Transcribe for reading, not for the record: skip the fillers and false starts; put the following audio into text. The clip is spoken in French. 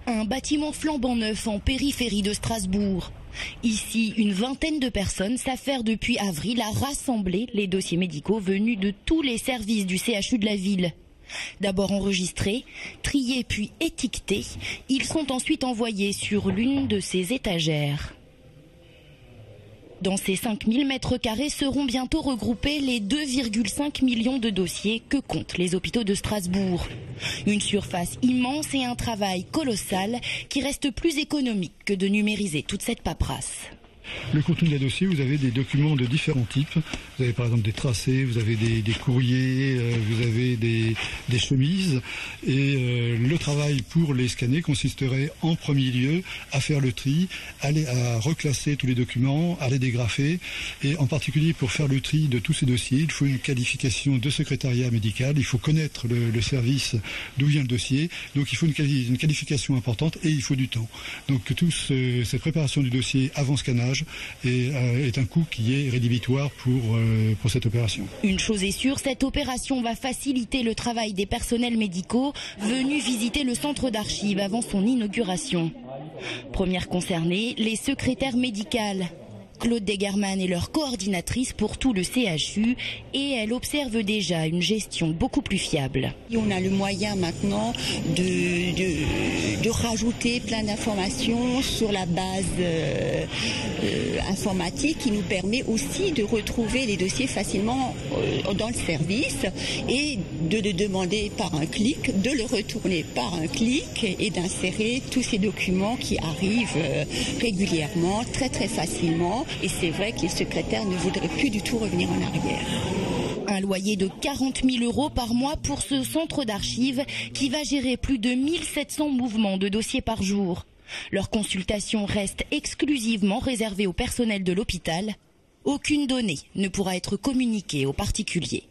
un bâtiment flambant neuf en périphérie de Strasbourg. Ici, une vingtaine de personnes s'affairent depuis avril à rassembler les dossiers médicaux venus de tous les services du CHU de la ville. D'abord enregistrés, triés puis étiquetés, ils sont ensuite envoyés sur l'une de ces étagères. Dans ces 5000 mètres carrés seront bientôt regroupés les 2,5 millions de dossiers que comptent les hôpitaux de Strasbourg. Une surface immense et un travail colossal qui reste plus économique que de numériser toute cette paperasse. Le contenu des dossiers, vous avez des documents de différents types. Vous avez par exemple des tracés, vous avez des courriers, vous avez des chemises. Et le travail pour les scanner consisterait en premier lieu à faire le tri, à reclasser tous les documents, à les dégrafer. Et en particulier pour faire le tri de tous ces dossiers, il faut une qualification de secrétariat médical. Il faut connaître le service d'où vient le dossier. Donc il faut une qualification importante et il faut du temps. Donc cette préparation du dossier avant scannage est un coût qui est rédhibitoire pour cette opération. Une chose est sûre, cette opération va faciliter le travail des personnels médicaux venus visiter le centre d'archives avant son inauguration. Première concernée, les secrétaires médicales. Claude Degerman est leur coordinatrice pour tout le CHU et elle observe déjà une gestion beaucoup plus fiable. On a le moyen maintenant de rajouter plein d'informations sur la base informatique qui nous permet aussi de retrouver les dossiers facilement dans le service et de le demander par un clic, de le retourner par un clic et d'insérer tous ces documents qui arrivent régulièrement, très très facilement. Et c'est vrai que les secrétaires ne voudraient plus du tout revenir en arrière. Un loyer de 40 000 € par mois pour ce centre d'archives qui va gérer plus de 1700 mouvements de dossiers par jour. Leur consultation reste exclusivement réservée au personnel de l'hôpital. Aucune donnée ne pourra être communiquée aux particuliers.